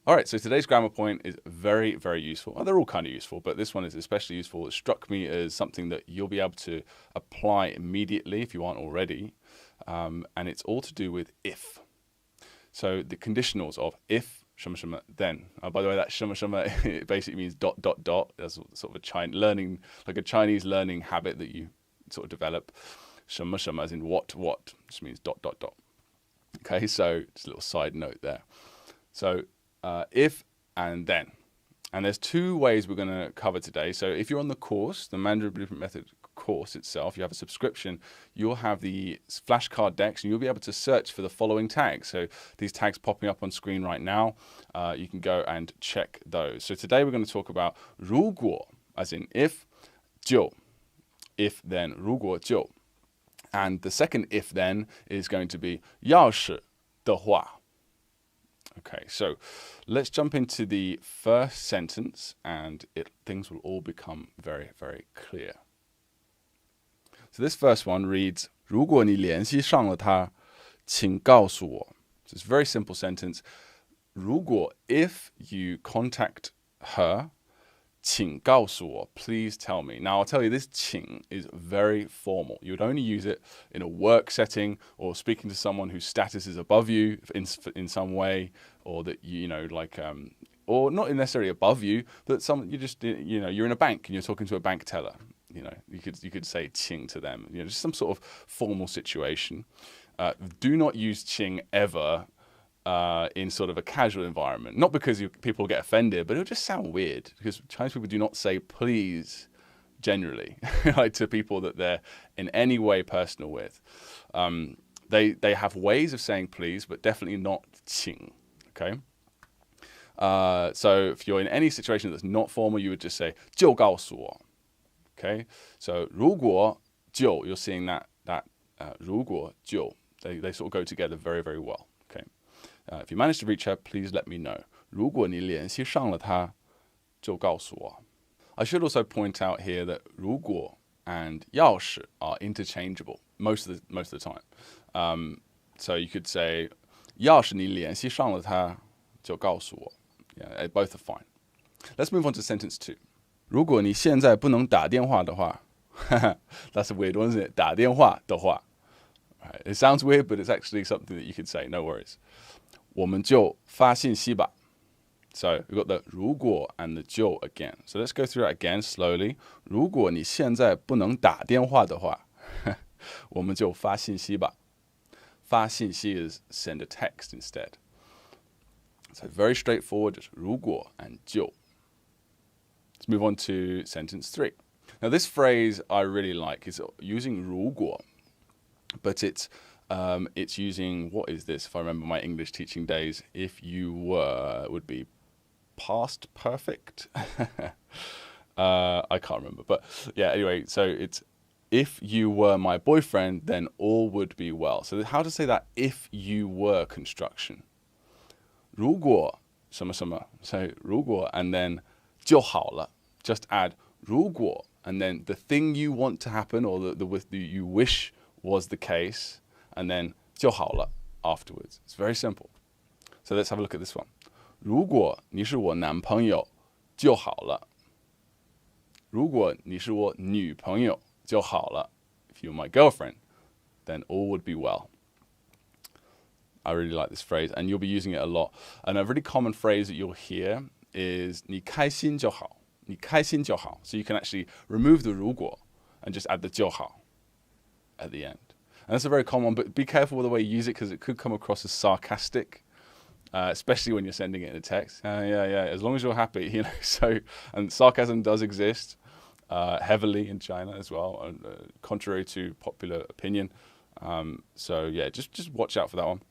All right, so today's grammar point is very, very useful. Well, they're all kind of useful, but this one is especially useful. It struck me as something that you'll be able to apply immediately if you aren't already. And it's all to do with if. So the conditionals of if, 什么什么, then. By the way, that 什么什么, it basically means dot, dot, dot. That's sort of a Chinese learning habit that you sort of develop. 什么什么 as in what, just means dot, dot, dot. Okay, so just a little side note there. So if and then. And there's two ways we're going to cover today. So if you're on the course, the Mandarin Blueprint Method course itself, you have a subscription, you'll have the flashcard decks and you'll be able to search for the following tags. So these tags popping up on screen right now, you can go and check those. So today we're going to talk about 如果, as in if, 就, if then, 如果就. And the second if then is going to be 要是的话. Okay, so let's jump into the first sentence and things will all become very, very clear. So this first one reads, 如果你联系上了他，请告诉我. So it's a very simple sentence. 如果 if you contact her, 请告诉我, please tell me. Now, I'll tell you, this 请 is very formal. You would only use it in a work setting or speaking to someone whose status is above you in some way, or that, or not necessarily above you, but you're in a bank and you're talking to a bank teller. You could say 请 to them. Just some sort of formal situation. Do not use 请 ever in sort of a casual environment. Not because people get offended, but it'll just sound weird because Chinese people do not say please generally like to people that they're in any way personal with. They have ways of saying please, but definitely not 请. Okay. So if you're in any situation that's not formal, you would just say 就告诉我. Okay. So 如果就, you're seeing that 如果就, they sort of go together very, very well. Okay. If you manage to reach her, please let me know. 如果你联系上了她，就告诉我. I should also point out here that 如果 and 要是 are interchangeable most of the time. So you could say 要是你联系上了她，就告诉我. Yeah, both are fine. Let's move on to sentence 2. 如果你现在不能打电话的话, that's a weird one, isn't it? 打电话的话. Right. It sounds weird, but it's actually something that you could say. No worries. 我们就发信息吧. So we've got the 如果 and the 就 again. So let's go through that again slowly. 如果你现在不能打电话的话，我们就发信息吧. 发信息 is send a text instead. So very straightforward, just 如果 and 就. Let's move on to sentence 3. Now this phrase I really like. It's using 如果, but it's using, what is this? If I remember my English teaching days, if you were would be past perfect. I can't remember, but yeah, anyway, so it's if you were my boyfriend, then all would be well. So how to say that if you were construction? 如果什么什么, so 如果 and then 就好了. Just add 如果 and then the thing you want to happen or the you wish was the case, and then 就好了 afterwards. It's very simple. So let's have a look at this one. 如果你是我男朋友就好了. 如果你是我女朋友就好了. If you're my girlfriend, then all would be well. I really like this phrase, and you'll be using it a lot. And a really common phrase that you'll hear is 你开心就好. 你开心就好. So you can actually remove the 如果 and just add the 就好 at the end. And that's a very common one, but be careful with the way you use it because it could come across as sarcastic, especially when you're sending it in a text. Yeah, as long as you're happy, So, and sarcasm does exist heavily in China as well, contrary to popular opinion. So yeah, just watch out for that one.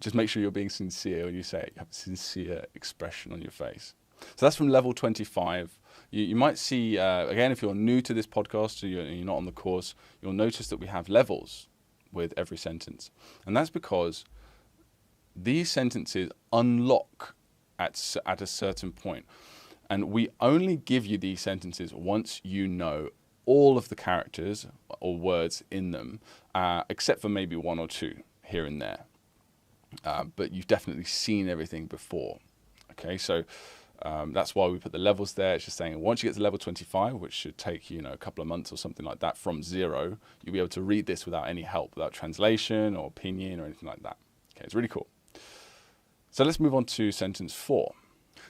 Just make sure you're being sincere when you say it. You have a sincere expression on your face. So that's from level 25. You might see, again, if you're new to this podcast, or you're not on the course, you'll notice that we have levels with every sentence. And that's because these sentences unlock at a certain point. And we only give you these sentences once you know all of the characters or words in them, except for maybe one or two here and there. but you've definitely seen everything before. Okay, so that's why we put the levels there. It's just saying once you get to level 25, which should take you, a couple of months or something like that from 0, you'll be able to read this without any help, without translation or pinyin or anything like that. Okay, it's really cool. So let's move on to sentence 4.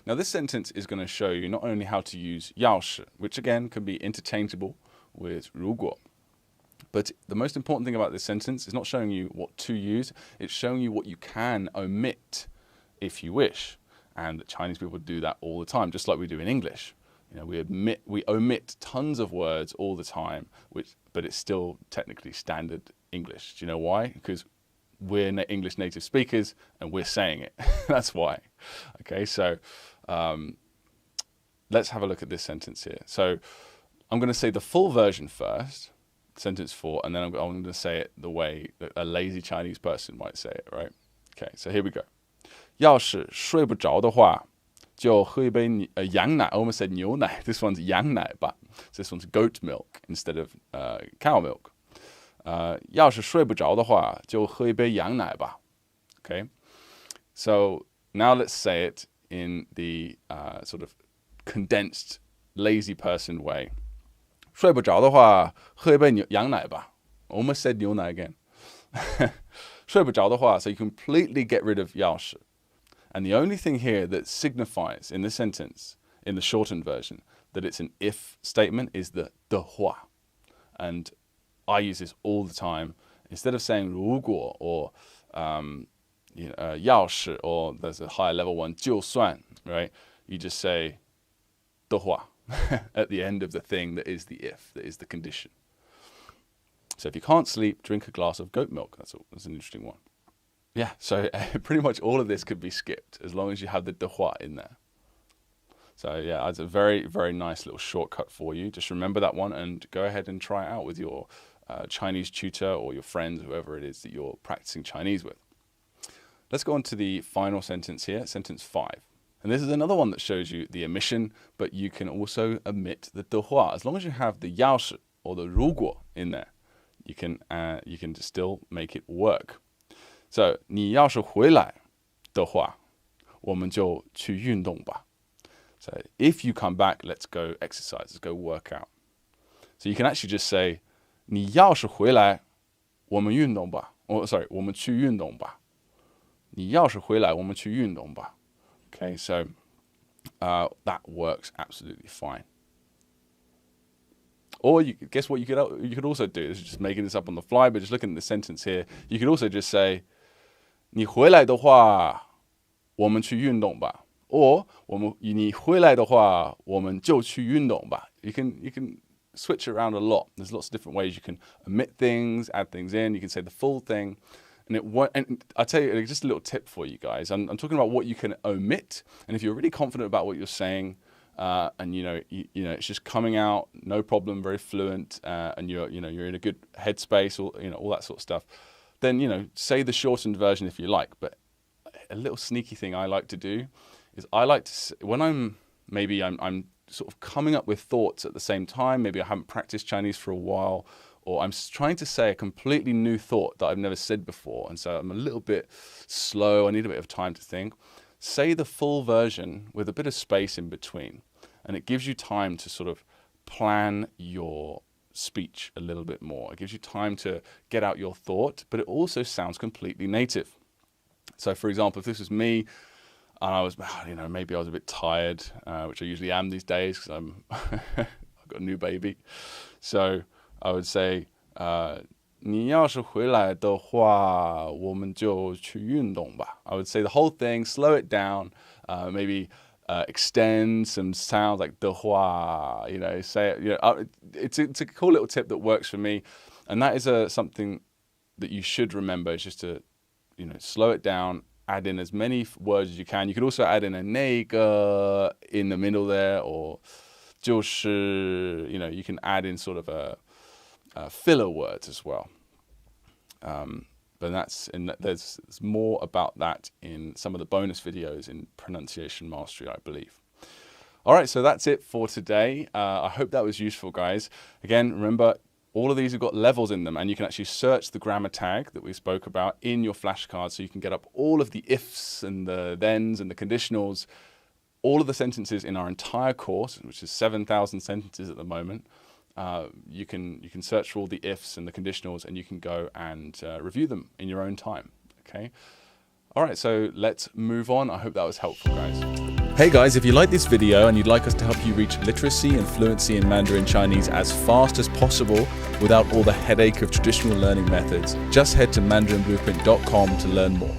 Now this sentence is going to show you not only how to use 钥匙, which again can be interchangeable with 如果, but the most important thing about this sentence is not showing you what to use, it's showing you what you can omit if you wish. And Chinese people do that all the time, just like we do in English. We omit tons of words all the time, but it's still technically standard English. Do you know why? Because we're English native speakers and we're saying it. That's why. Okay, so let's have a look at this sentence here. So I'm going to say the full version first, sentence 4, and then I'm going to say it the way that a lazy Chinese person might say it, right? Okay, so here we go. 要是睡不着的话，就喝一杯羊奶. I almost said 牛奶. This one's 羊奶, but this one's goat milk instead of cow milk. 要是睡不着的话，就喝一杯羊奶吧. Okay, so now let's say it in the sort of condensed, lazy person way. 睡不着的话，喝一杯羊奶吧. Almost said 牛奶 again. 睡不着的话, so you completely get rid of 要是. And the only thing here that signifies in this sentence, in the shortened version, that it's an if statement is the 的话. And I use this all the time. Instead of saying 如果 or 要是 or there's a higher level one 就算, right? You just say 的话 at the end of the thing that is the if, that is the condition. So if you can't sleep, drink a glass of goat milk. That's an interesting one. Yeah, so pretty much all of this could be skipped as long as you have the 的话 in there. So yeah, it's a very, very nice little shortcut for you. Just remember that one and go ahead and try it out with your Chinese tutor or your friends, whoever it is that you're practicing Chinese with. Let's go on to the final sentence here, sentence 5. And this is another one that shows you the omission, but you can also omit the 的话. As long as you have the 要是 or the 如果 in there, you can still make it work. So 你要是回来的话，我们就去运动吧. So if you come back, let's go exercise, let's go work out. So you can actually just say 你要是回来，我们运动吧. Or sorry, 我们去运动吧. 你要是回来，我们去运动吧. Okay, so that works absolutely fine. Or guess what you could also do? This is just making this up on the fly, but just looking at the sentence here, you could also just say 你回来的话，我们去运动吧. Or 你回来的话，我们就去运动吧. You can switch around a lot. There's lots of different ways you can omit things, add things in. You can say the full thing, and I tell you just a little tip for you guys. I'm talking about what you can omit, and if you're really confident about what you're saying, and it's just coming out, no problem, very fluent, and you're in a good headspace, or all that sort of stuff. Then say the shortened version if you like. But a little sneaky thing I like to do is I like to, when I'm sort of coming up with thoughts at the same time. Maybe I haven't practiced Chinese for a while, or I'm trying to say a completely new thought that I've never said before, and so I'm a little bit slow. I need a bit of time to think. Say the full version with a bit of space in between, and it gives you time to sort of plan your speech a little bit more. It gives you time to get out your thought, but it also sounds completely native. So for example, if this was me and I was, maybe I was a bit tired, which I usually am these days because I've got a new baby. So I would say, 你要是回来的话，我们就去运动吧. I would say the whole thing, slow it down, maybe extend some sounds like 的话, say it. It's a cool little tip that works for me, and that is something that you should remember. Is just to, slow it down, add in as many words as you can. You could also add in a 那个 in the middle there, or 就是, you can add in sort of a filler words as well. But there's more about that in some of the bonus videos in pronunciation mastery, I believe. All right, so that's it for today. I hope that was useful, guys. Again, remember, All of these have got levels in them, and you can actually search the grammar tag that we spoke about in your flashcards, so you can get up all of the ifs and the thens and the conditionals, all of the sentences in our entire course, which is 7,000 sentences at the moment. You can search for all the ifs and the conditionals, and you can go and review them in your own time. Okay. All right, so let's move on. I hope that was helpful, guys. Hey guys, if you like this video and you'd like us to help you reach literacy and fluency in Mandarin Chinese as fast as possible without all the headache of traditional learning methods, just head to mandarinblueprint.com to learn more.